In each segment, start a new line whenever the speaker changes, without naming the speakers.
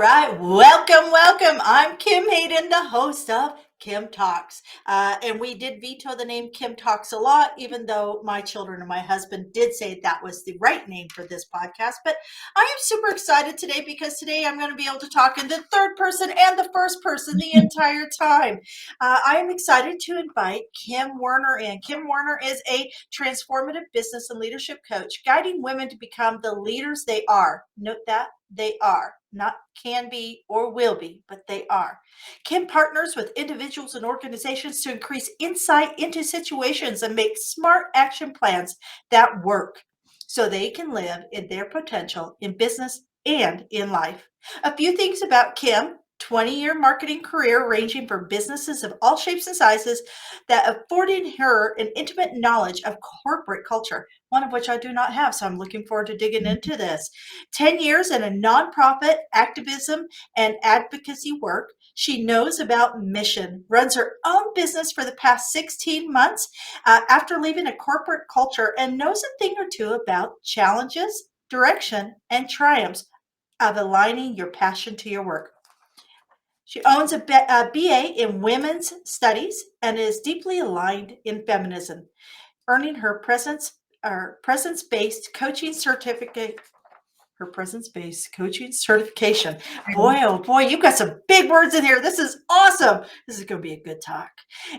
right. Welcome. I'm Kim Hayden, the host of Kim Talks. And we did veto the name Kim Talks a lot, even though my children and my husband did say that was the right name for this podcast. But I am super excited today because today I'm going to be able to talk in the third person and the first person the entire time. I am excited to invite Kim Wunner in. Kim Wunner is a transformative business and leadership coach, guiding women to become the leaders they are. Note that they are, not can be or will be, but they are. Kim partners with individuals and organizations to increase insight into situations and make smart action plans that work so they can live in their potential in business and in life. A few things about Kim. 20-year marketing career ranging from businesses of all shapes and sizes that afforded her an intimate knowledge of corporate culture, one of which I do not have. So I'm looking forward to digging into this. 10 years in a nonprofit activism and advocacy work. She knows about mission, runs her own business for the past 16 months after leaving a corporate culture, and knows a thing or two about challenges, direction, and triumphs of aligning your passion to your work. She owns a BA in Women's Studies and is deeply aligned in feminism, earning her presence-based coaching certificate. Her presence-based coaching certification. Boy, oh boy, you've got some big words in here. This is awesome. This is going to be a good talk.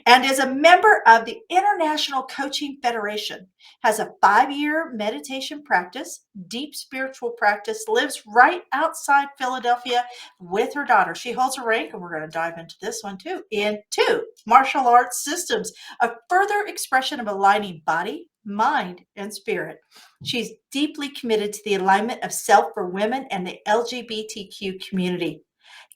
And is a member of the International Coaching Federation, has a 5-year meditation practice, deep spiritual practice, lives right outside Philadelphia with her daughter. She holds a rank, and we're going to dive into this one too, in 2 martial arts systems, a further expression of aligning body, mind, and spirit. She's deeply committed to the alignment of self for women and the LGBTQ community.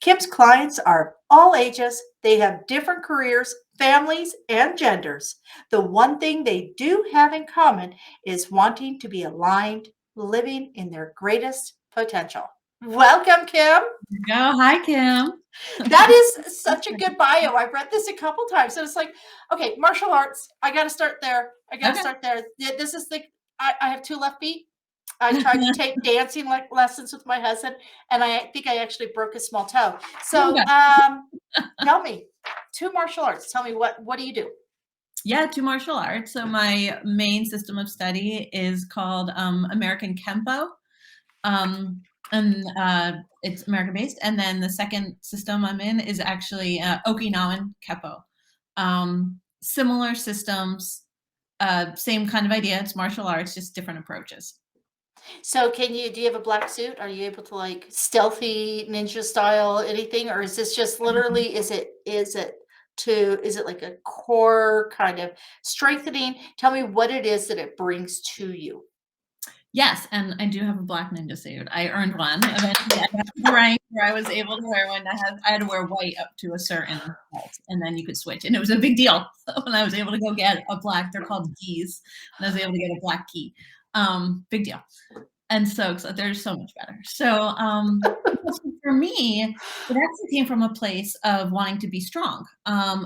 Kim's clients are all ages. They have different careers, families, and genders. The one thing they do have in common is wanting to be aligned, living in their greatest potential. Welcome, Kim.
Go. Hi, Kim.
That is such a good bio. I've read this a couple times. So it's like, okay, martial arts. I got to start there. This is I have 2 left feet. I tried to take dancing lessons with my husband, and I think I actually broke a small toe. So tell me, 2 martial arts. Tell me, what do you do?
Yeah, 2 martial arts. So my main system of study is called American Kempo. And it's American based. And then the second system I'm in is actually Okinawan Kempo. Similar systems, same kind of idea. It's martial arts, just different approaches.
So do you have a black suit? Are you able to like stealthy ninja style anything? Or is this just literally, is it like a core kind of strengthening? Tell me what it is that it brings to you.
Yes, and I do have a black ninja suit. I earned one. Eventually, I got to the rank where I was able to wear one. I had to wear white up to a certain belt, and then you could switch. And it was a big deal when I was able to go get a black. They're called keys, and I was able to get a black key. Big deal. And so they're so much better. So for me, it actually came from a place of wanting to be strong,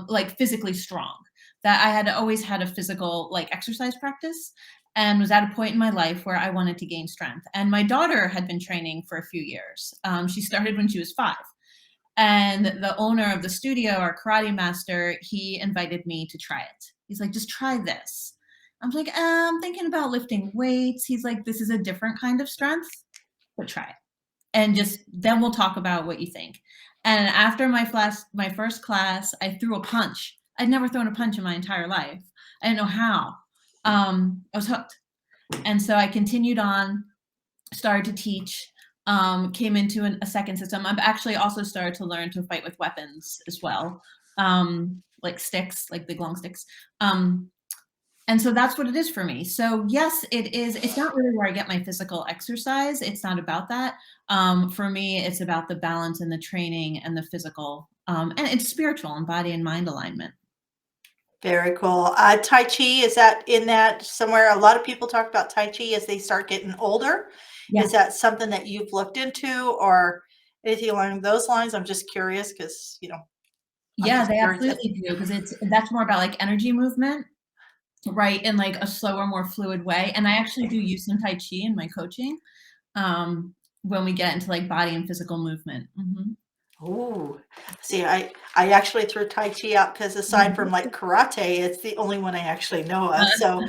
like physically strong. That I had always had a physical like exercise practice, and was at a point in my life where I wanted to gain strength. And my daughter had been training for a few years. She started when she was 5. And the owner of the studio, our karate master, he invited me to try it. He's like, just try this. I'm like, I'm thinking about lifting weights. He's like, this is a different kind of strength, but try it. And then we'll talk about what you think. And after my first class, I threw a punch. I'd never thrown a punch in my entire life. I didn't know how. I was hooked. And so I continued on, started to teach, came into a second system. I've actually also started to learn to fight with weapons as well, like sticks, like big long sticks. And so that's what it is for me. So yes, it is. It's not really where I get my physical exercise. It's not about that. For me, it's about the balance and the training and the physical, and it's spiritual and body and mind alignment.
Very cool. Tai Chi, is that in that somewhere? A lot of people talk about Tai Chi as they start getting older.
Yeah.
Is that something that you've looked into or anything along those lines? I'm just curious because,
Yeah, they absolutely do, because that's more about like energy movement, right? In like a slower, more fluid way. And I actually do use some Tai Chi in my coaching. when we get into like body and physical movement.
Ooh, see, I actually threw Tai Chi out because aside from like karate, it's the only one I actually know of. So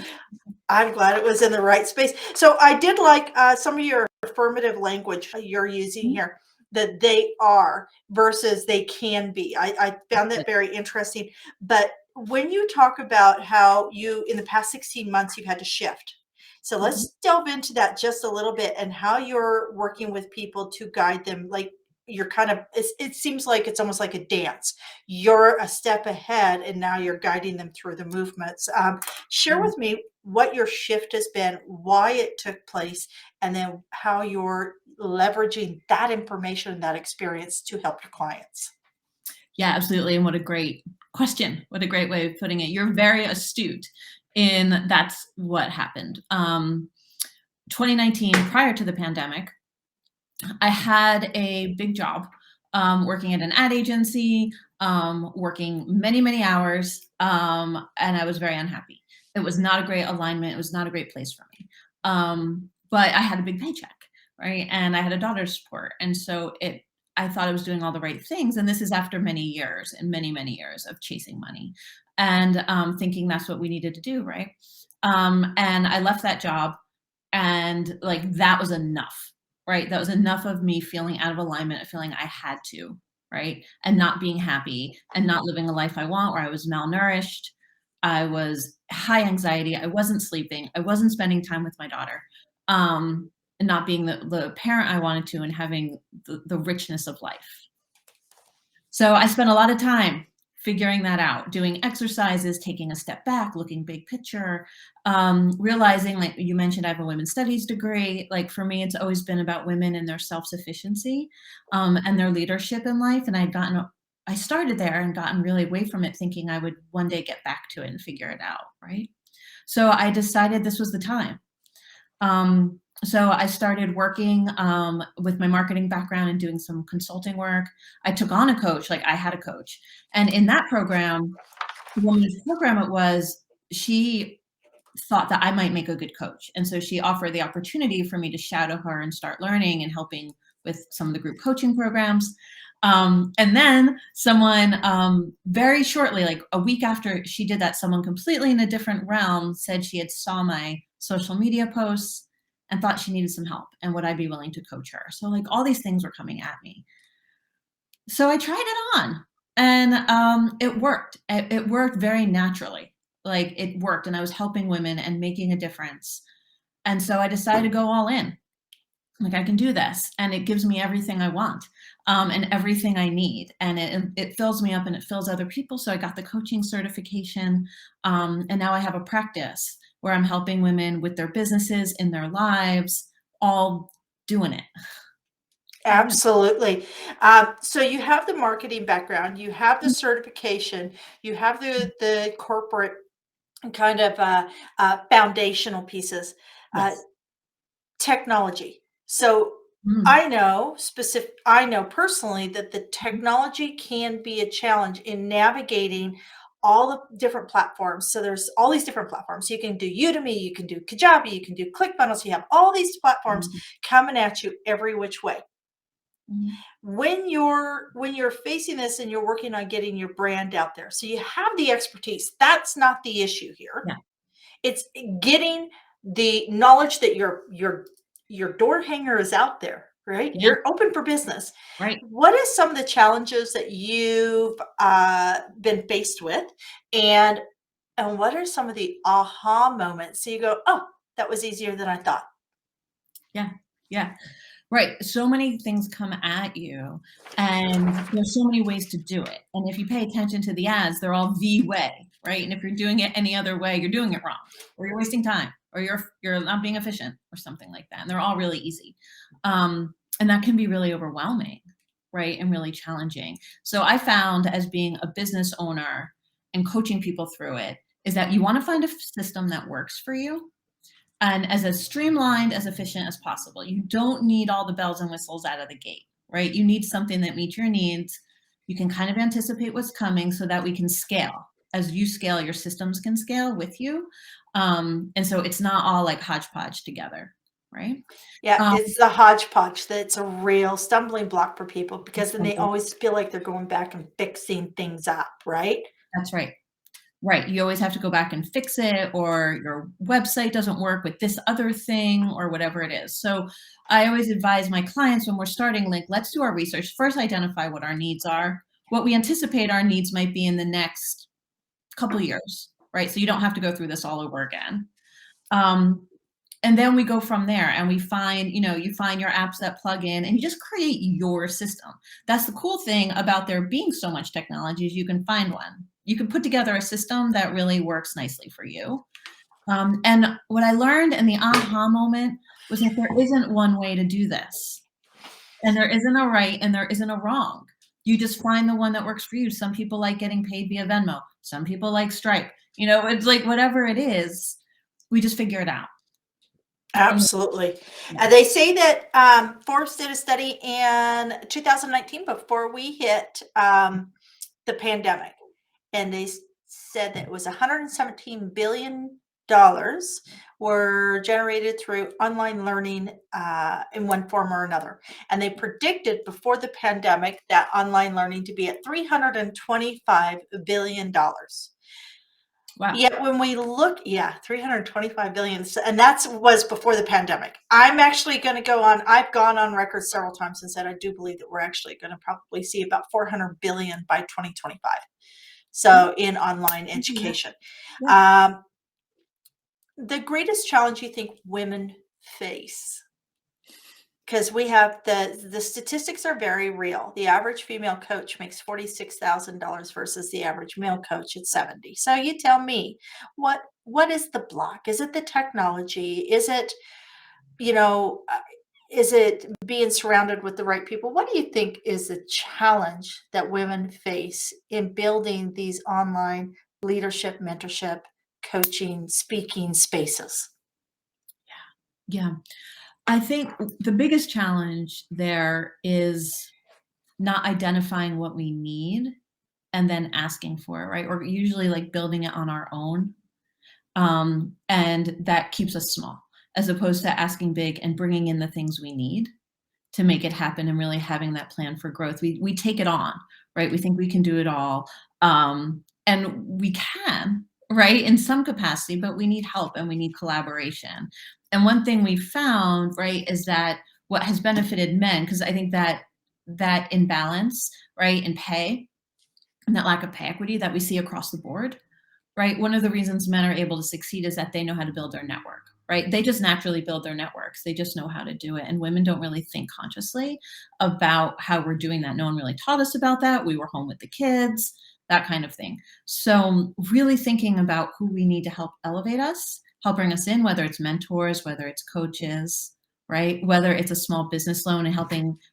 I'm glad it was in the right space. So I did like some of your affirmative language you're using
Mhm.
here, that they are versus they can be. I found that
Good.
very interesting. But when you talk about how you, in the past 16 months, you've had to shift. So
Mhm.
let's delve into that just a little bit and how you're working with people to guide them. Like you're kind of, it seems like it's almost like a dance. You're a step ahead and now you're guiding them through the movements. Share
Yeah.
with me what your shift has been, why it took place, and then how you're leveraging that information and that experience to help your clients.
Yeah, absolutely. And what a great question. What a great way of putting it. You're very astute in that's what happened. 2019, prior to the pandemic, I had a big job working at an ad agency, working many, many hours, and I was very unhappy. It was not a great alignment. It was not a great place for me. But I had a big paycheck, right? And I had a daughter to support. And so I thought I was doing all the right things. And this is after many years and many, many years of chasing money and thinking that's what we needed to do, right? And I left that job and like that was enough, right? That was enough of me feeling out of alignment, of feeling I had to, right? And not being happy and not living a life I want, where I was malnourished. I was high anxiety. I wasn't sleeping. I wasn't spending time with my daughter. And not being the parent I wanted to and having the richness of life. So I spent a lot of time figuring that out, doing exercises, taking a step back, looking big picture, realizing, like you mentioned, I have a women's studies degree. Like for me, it's always been about women and their self-sufficiency and their leadership in life. And I started there and gotten really away from it, thinking I would one day get back to it and figure it out. Right. So I decided this was the time. So I started working with my marketing background and doing some consulting work. I took on a coach, like I had a coach. And in that program, the woman's program it was, she thought that I might make a good coach. And so she offered the opportunity for me to shadow her and start learning and helping with some of the group coaching programs. And then someone very shortly, like a week after she did that, someone completely in a different realm said she had saw my social media posts and thought she needed some help and would I be willing to coach her. So like all these things were coming at me. So I tried it on and it worked. It worked very naturally. Like it worked and I was helping women and making a difference. And so I decided to go all in. Like I can do this and it gives me everything I want and everything I need. And it fills me up and it fills other people. So I got the coaching certification. And now I have a practice where I'm helping women with their businesses, in their lives, all doing it. Yeah.
Absolutely. So you have the marketing background, you have the
Mhm.
certification, you have the corporate kind of foundational pieces. Uh,
Yes.
Technology. So
Mm.
I know personally that the
Mhm.
technology can be a challenge in navigating all the different platforms. So there's all these different platforms. You can do Udemy, you can do Kajabi, you can do ClickFunnels. You have all these platforms
Mhm.
coming at you every which way.
Mhm.
When you're facing this and you're working on getting your brand out there, so you have the expertise. That's not the issue here.
Yeah.
It's getting the knowledge that your door hanger is out there, right?
Yeah.
You're open for business.
Right.
What is some of the challenges that you've been faced with, and what are some of the aha moments? So you go, oh, that was easier than I thought.
Yeah. Yeah. Right. So many things come at you, and there's so many ways to do it. And if you pay attention to the ads, they're all the way, right? And if you're doing it any other way, you're doing it wrong, or you're wasting time, or you're not being efficient, or something like that. And they're all really easy, and that can be really overwhelming, right? And really challenging. So I found as being a business owner and coaching people through it is that you want to find a system that works for you and as streamlined, as efficient as possible. You don't need all the bells and whistles out of the gate, right? You need something that meets your needs. You can kind of anticipate what's coming so that we can scale. As you scale, your systems can scale with you. And so it's not all like hodgepodge together, right?
Yeah,
Um,
it's the hodgepodge that's a real stumbling block for people because then they
so
always feel like they're going back and fixing things up, right?
that's right. Right. You always have to go back and fix it, or your website doesn't work with this other thing, or whatever it is. So I always advise my clients when we're starting, like, let's do our research. First, identify what our needs are, what we anticipate our needs might be in the next couple years, right? So you don't have to go through this all over again. Um, and then we go from there and we find, you find your apps that plug in and you just create your system. That's the cool thing about there being so much technology is you can find one. You can put together a system that really works nicely for you. And what I learned in the aha moment was that there isn't one way to do this. And there isn't a right and there isn't a wrong. You just find the one that works for you. Some people like getting paid via Venmo. Some people like Stripe. It's like whatever it is, we just figure it out.
Absolutely.
Yeah.
They say that Forbes did a study in 2019 before we hit the pandemic, and they said that it was $117 billion were generated through online learning in one form or another. And they predicted before the pandemic that online learning to be at $325 billion.
Wow.
Yet when we look, yeah, 325 billion, and that was before the pandemic. I'm actually going to go on, I've gone on record several times and said I do believe that we're actually going to probably see about 400 billion by 2025.
Yeah.
So in online
Yeah.
education.
Yeah.
Um, the greatest challenge you think women face, because we have the statistics are very real. The average female coach makes $46,000 versus the average male coach at 70. So you tell me, what is the block? Is it the technology? Is it, you know, uh, is it being surrounded with the right people? What do you think is the challenge that women face in building these online leadership, mentorship, coaching, speaking spaces?
Yeah. I think the biggest challenge there is not identifying what we need and then asking for it, right? Or usually like building it on our own. And that keeps us small as opposed to asking big and bringing in the things we need to make it happen and really having that plan for growth. We take it on, right? We think we can do it all. And we can, right, in some capacity, but we need help and we need collaboration. And one thing we found, right, is that what has benefited men, because I think that imbalance, right, in pay and that lack of pay equity that we see across the board, right? One of the reasons men are able to succeed is that they know how to build their network, right? They just naturally build their networks. They just know how to do it. And women don't really think consciously about how we're doing that. No one really taught us about that. We were home with the kids, that kind of thing. So really thinking about who we need to help elevate us, help bring us in, whether it's mentors, whether it's coaches, right? Whether it's a small business loan and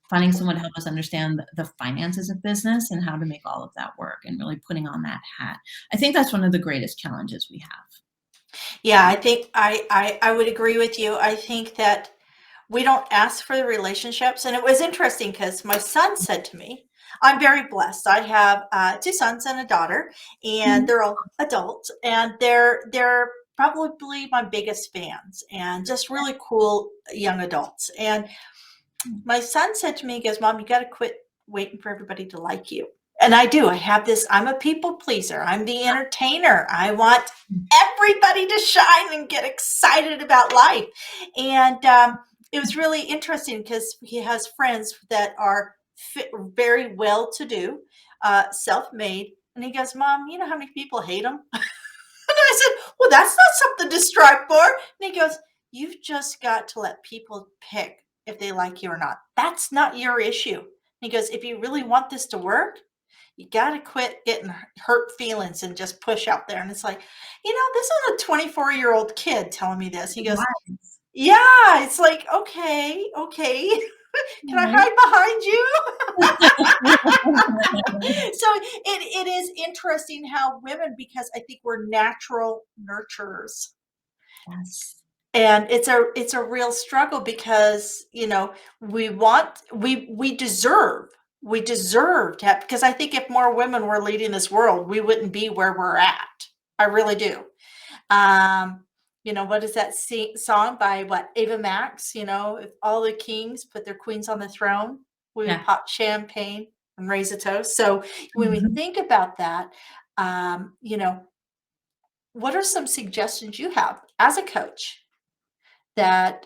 finding someone to help us understand the finances of business and how to make all of that work and really putting on that hat. I think that's one of the greatest challenges we have.
Yeah, I think I would agree with you. I think that we don't ask for the relationships. And it was interesting because my son said to me, I'm very blessed. I have two sons and a daughter, and
Mhm.
they're all adults, and they're probably my biggest fans and just really cool young adults. And my son said to me, he goes, Mom, you got to quit waiting for everybody to like you. And I do. I have this, I'm a people pleaser. I'm the entertainer. I want everybody to shine and get excited about life. And it was really interesting because he has friends that are very well to do, self made. And he goes, Mom, you know how many people hate him? And I said, well, that's not something to strive for. And he goes, you've just got to let people pick if they like you or not. That's not your issue. And he goes, if you really want this to work, you got to quit getting hurt feelings and just push out there. And it's like, this is a 24-year-old kid telling me this. He goes,
Wise,
yeah, it's like, okay, okay. Can I
right?
hide behind you? So it is interesting how women, because I think we're natural nurturers,
Yes.
and it's a real struggle because we deserve to have, because I think if more women were leading this world, we wouldn't be where we're at. I really do. um what is that song by what, Ava Max? If all the kings put their queens on the throne, we would
Yeah.
pop champagne and raise a toast. So when we
Mhm.
think about that, what are some suggestions you have as a coach that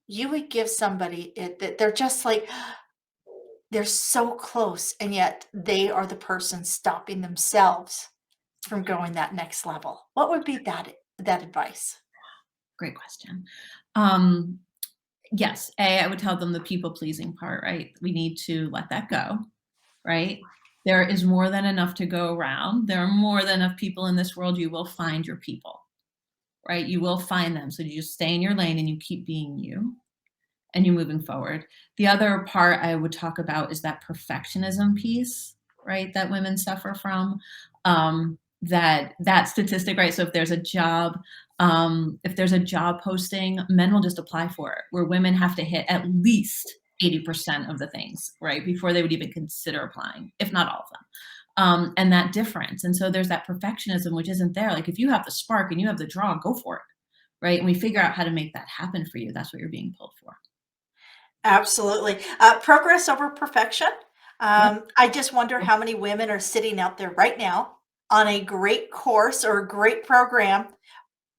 you would give somebody that they're just like, they're so close, and yet they are the person stopping themselves from going that next level? What would be that advice?
Great question. Um, yes, I would tell them the people pleasing part, right? We need to let that go, right? There is more than enough to go around. There are more than enough people in this world. You will find your people, right? You will find them. So you just stay in your lane and you keep being you and you're moving forward. The other part I would talk about is that perfectionism piece, right? That women suffer from. That statistic, right? So if there's a job posting, men will just apply for it, where women have to hit at least 80% of the things, right? Before they would even consider applying, if not all of them. And that difference. And so there's that perfectionism, which isn't there. Like if you have the spark and you have the draw, go for it. Right. And we figure out how to make that happen for you. That's what you're being pulled for.
Absolutely. Progress over perfection.
Yep.
I just wonder how many women are sitting out there right now on a great course or a great program,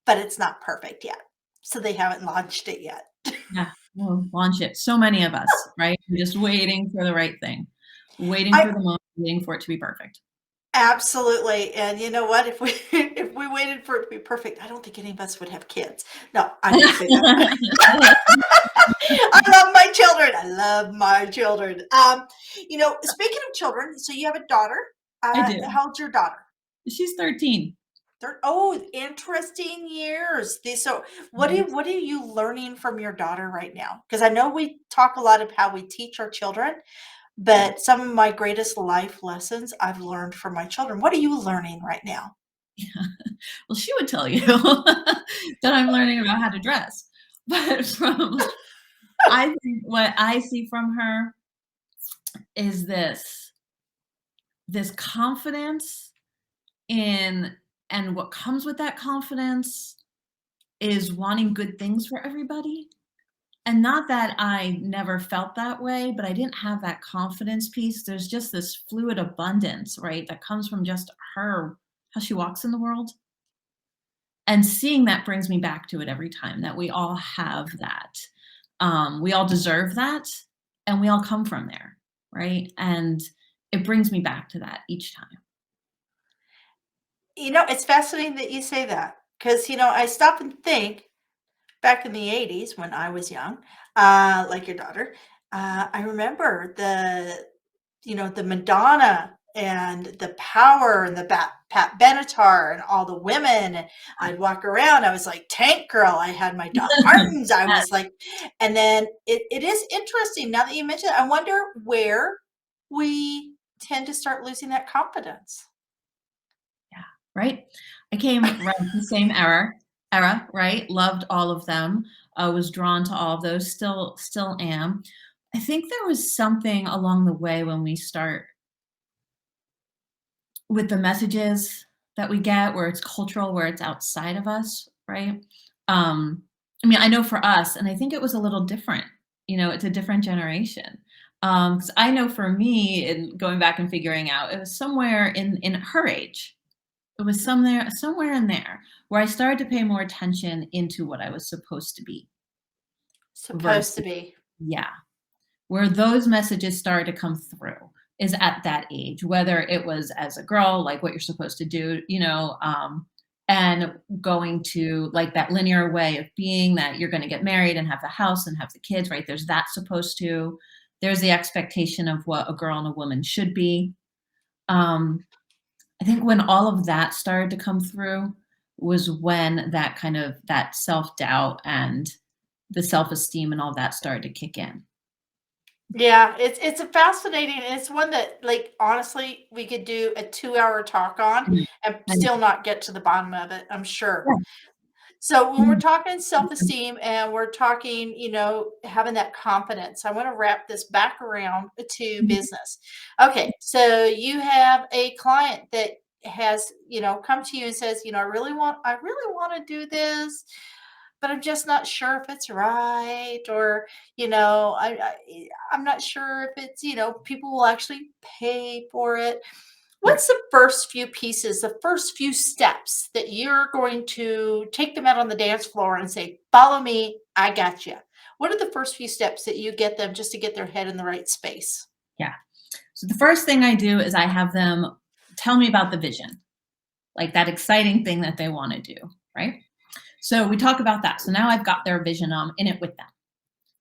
but it's not perfect yet. So they haven't launched it yet.
Yeah, we'll launch it. So many of us, right? We're just waiting for the right thing, waiting for
I
the moment, waiting for it to be perfect.
absolutely. And you know what? If we if we waited for it to be perfect, I don't think any of us would have kids. No, I didn't say that. I love my children. I love my children. Speaking of children, so you have a daughter.
I do.
How old's your daughter?
She's 13.
Oh, interesting years. So
Yes.
what are you learning from your daughter right now? Because I know we talk a lot of how we teach our children,
Yeah.
but some of my greatest life lessons I've learned from my children. What are you learning right now?
Yeah. Well, she would tell you that I'm learning about how to dress. But I think what I see from her is this confidence in, and what comes with that confidence is wanting good things for everybody. And not that I never felt that way, but I didn't have that confidence piece. There's just this fluid abundance, right, that comes from just her, how she walks in the world. And seeing that brings me back to it every time, that we all have that. We all deserve that, and we all come from there, right? And it brings me back to that each time.
It's fascinating that you say that because, I stop and think back in the 80s when I was young, like your daughter, I remember the Madonna and the Power and the Pat Benatar and all the women. And I'd walk around. I was like Tank Girl. I had my Doc Martens. I
Yes,
was like, and then it is interesting now that you mentioned it. I wonder where we tend to start losing that confidence.
yeah, right? I came right the same era, right? Loved all of them. Was drawn to all of those. Still am. I think there was something along the way when we start with the messages that we get, where it's cultural, where it's outside of us, right? Um, I mean, I know for us, and I think it was a little different. It's a different generation. Because I know for me, in going back and figuring out, it was somewhere in her age. It was somewhere in there where I started to pay more attention into what I was supposed to be
Supposed to
versus,
be.
yeah, where those messages started to come through is at that age, whether it was as a girl, like what you're supposed to do, and going to like that linear way of being, that you're going to get married and have the house and have the kids, right? There's that supposed to, there's the expectation of what a girl and a woman should be. Um, I think when all of that started to come through was when that kind of that self-doubt and the self-esteem and all that started to kick in.
Yeah, it's a fascinating, it's one that, like, honestly, we could do a 2-hour talk on
Mm.
and
I know.
still not get to the bottom of it, I'm sure.
Yeah.
So when we're
Mm.
talking self-esteem and we're talking, having that confidence, I want to wrap this back around to
Mhm.
business. Okay, so you have a client that has, come to you and says, I really want to do this, but I'm just not sure if it's right, or, I'm not sure if it's, people will actually pay for it.
Right.
What's the first few pieces, the first few steps that you're going to take them out on the dance floor and say, follow me, I got you? What are the first few steps that you get them just to get their head in the right space?
Yeah. So the first thing I do is I have them tell me about the vision, like that exciting thing that they want to do, right? So we talk about that. So now I've got their vision in it with them,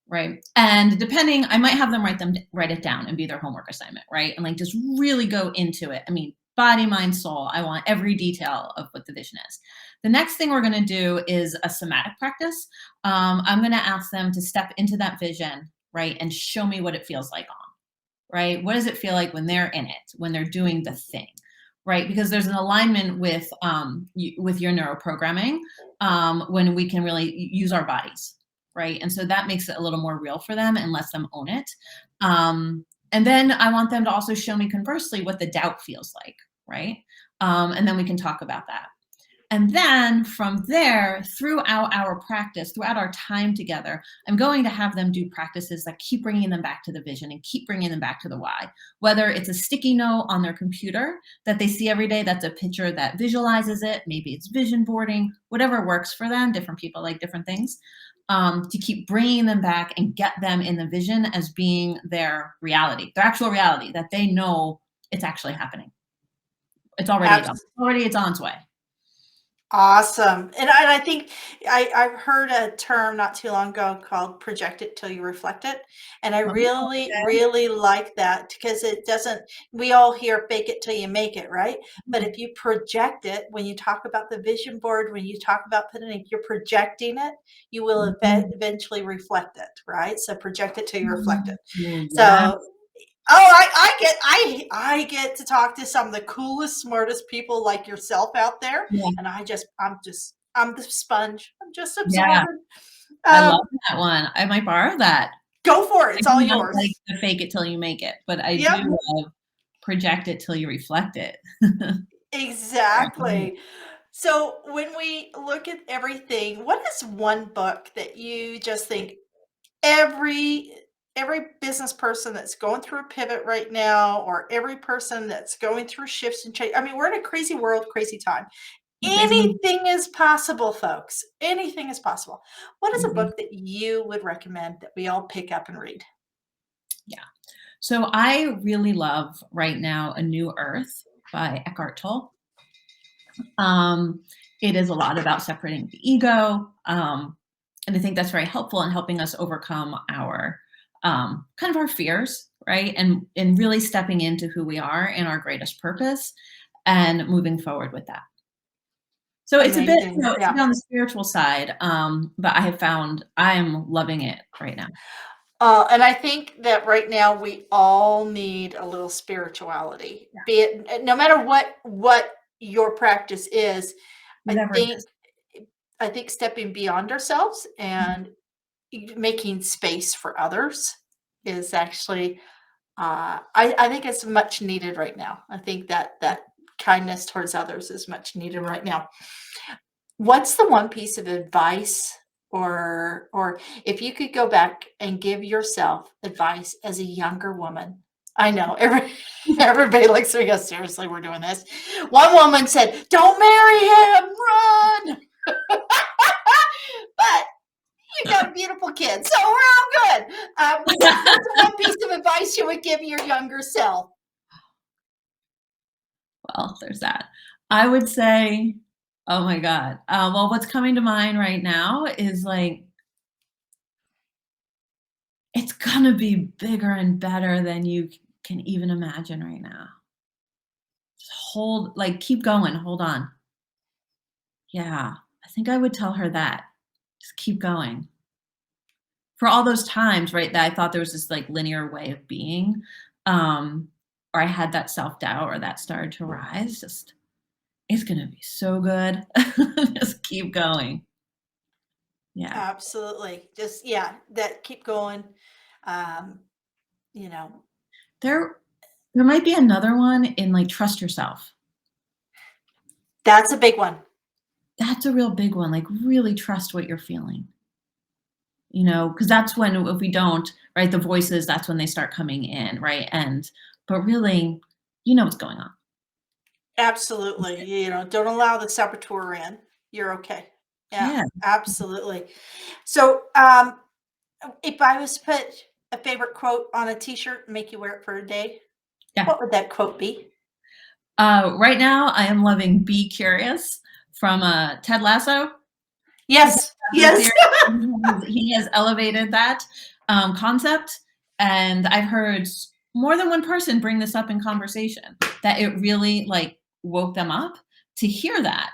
right? And depending, I might have them write it down and be their homework assignment, right? And like just really go into it. I mean, body, mind, soul. I want every detail of what the vision is. The next thing we're going to do is a somatic practice. I'm going to ask them to step into that vision, right, and show me what it feels like right? What does it feel like when they're in it, when they're doing the thing, right? Because there's an alignment with your neuroprogramming when we can really use our bodies, right? And so that makes it a little more real for them and lets them own it. And then I want them to also show me conversely what the doubt feels like, right? And then we can talk about that. And then from there, throughout our practice, throughout our time together, I'm going to have them do practices that keep bringing them back to the vision and keep bringing them back to the why. Whether it's a sticky note on their computer that they see every day, that's a picture that visualizes it. Maybe it's vision boarding, whatever works for them. Different people like different things. To keep bringing them back and get them in the vision as being their reality, their actual reality, that they know it's actually happening. It's already done. It's on its way.
Awesome. And I think I've heard a term not too long ago called project it till you reflect it. And I
Oh,
really,
okay.
really like that, because it doesn't, we all hear fake it till you make it, right? But if you project it, when you talk about the vision board, when you talk about putting it, you're projecting it, you will
Mhm.
eventually reflect it, right? So project it till you reflect it.
Oh, yeah.
So I get to talk to some of the coolest, smartest people like yourself out there,
Yeah.
and I'm the sponge. I'm just
Yeah.
absorbing.
I love
Um,
that one. I might borrow that.
go for it.
I
It's all
really don't like
yours.
the fake it till you make it, but I
Yep,
do love project it till you reflect it.
exactly. So when we look at everything, what is one book that you just think every every business person that's going through a pivot right now, or every person that's going through shifts and change? I mean, we're in a crazy world, crazy time.
Crazy one.
Anything is possible, folks. Anything is possible. What is a
Mhm.
book that you would recommend that we all pick up and read?
Yeah. So I really love right now A New Earth by Eckhart Tolle. Um, it is a lot about separating the ego. And I think that's very helpful in helping us overcome our kind of our fears, right? And really stepping into who we are and our greatest purpose and moving forward with that. So it's a bit,
Amazing.
it's a
Yeah.
bit on the spiritual side, but I have found I'm loving it right now.
And I think that right now we all need a little spirituality,
Yeah.
be it no matter what your practice is. I
Whatever it is.
think I think stepping beyond ourselves and making space for others is actually, I think it's much needed right now. I think that kindness towards others is much needed right now. What's the one piece of advice, or if you could go back and give yourself advice as a younger woman? I know everybody looks at me and goes, seriously, we're doing this. One woman said, "Don't marry him, run." But you got a beautiful kid, so we're all good. What's the one piece of advice you would give your younger self?
Well, there's that. I would say, oh my God. Well, what's coming to mind right now is like, it's gonna be bigger and better than you can even imagine right now. Just keep going, hold on. Yeah, I think I would tell her that. Just keep going. For all those times, right, that I thought there was this like linear way of being, um, or I had that self-doubt or that started to rise, just it's gonna be so good. Just keep going. Yeah.
Absolutely. Just, yeah, that keep going. Um, you know,
There there might be another one in like trust yourself.
That's a big one.
That's a real big one, like, really trust what you're feeling, because that's when if we don't, right, the voices, that's when they start coming in, right, but really, you know what's going on.
Absolutely. Don't allow the saboteur in. You're okay. Yeah,
Yeah,
absolutely. So, if I was to put a favorite quote on a t-shirt and make you wear it for a day,
yeah.
what would that quote be?
Right now, I am loving "Be Curious" from, Ted Lasso. The Ted
Yes.
Lasso
Yes.
series, he has elevated that, concept, and I've heard more than one person bring this up in conversation, that it really, like, woke them up to hear that,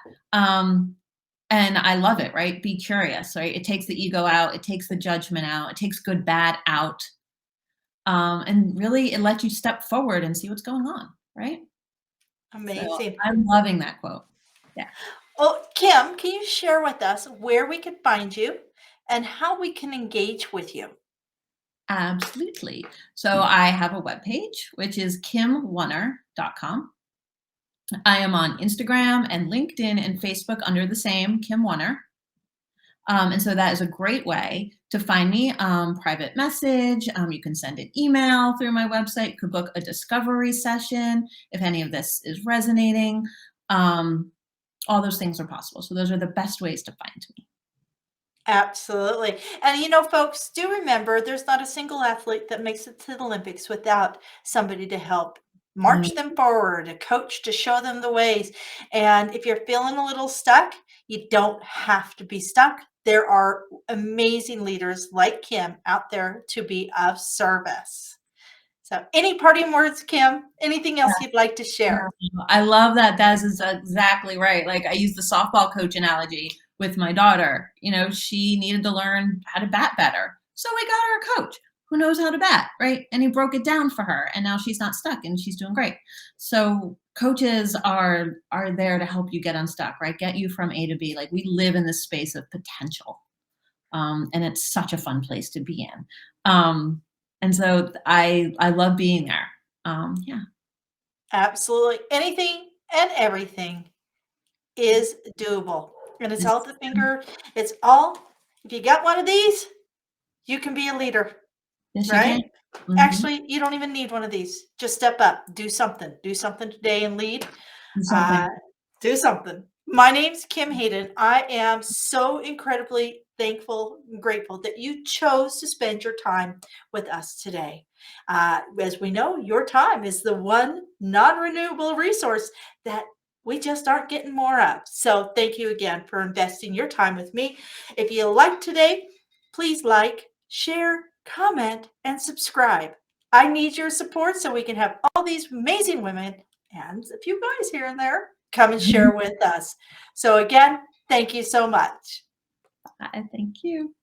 and I love it, right? Be curious, right? It takes the ego out, it takes the judgment out, it takes good, bad out, and really it lets you step forward and see what's going on, right? So,
Amazing.
I'm loving that quote. Yeah.
Well, Kim, can you share with us where we can find you and how we can engage with you?
Absolutely. So I have a webpage, which is kimwunner.com. I am on Instagram and LinkedIn and Facebook under the same Kim Wunner. And so that is a great way to find me. Private message. You can send an email through my website. You could book a discovery session if any of this is resonating. Um, all those things are possible. So those are the best ways to find me.
Absolutely. And folks, do remember there's not a single athlete that makes it to the Olympics without somebody to help
Mm,
march them forward, a coach to show them the ways. And if you're feeling a little stuck, you don't have to be stuck. There are amazing leaders like Kim out there to be of service. So, any parting words, Kim? Anything else you'd like to share?
I love that. That is exactly right. Like I use the softball coach analogy with my daughter. She needed to learn how to bat better. So we got her a coach who knows how to bat, right? And he broke it down for her and now she's not stuck and she's doing great. So coaches are there to help you get unstuck, right? Get you from A to B. Like we live in this space of potential. And it's such a fun place to be in. And so I love being there. Yeah.
Absolutely. Anything and everything is doable. And it's all
It's
at the finger. It's all, if you got one of these, you can be a leader,
Yes, you can.
right?
Mhm.
Actually, you don't even need one of these. Just step up, do something. Do something today and lead.
Do something.
Uh, do something. My name's Kim Hayden. I am so incredibly thankful and grateful that you chose to spend your time with us today. As we know, your time is the one non renewable resource that we just aren't getting more of. So, thank you again for investing your time with me. If you liked today, please like, share, comment, and subscribe. I need your support so we can have all these amazing women and a few guys here and there come and share with us. So again, thank you so much.
I thank you.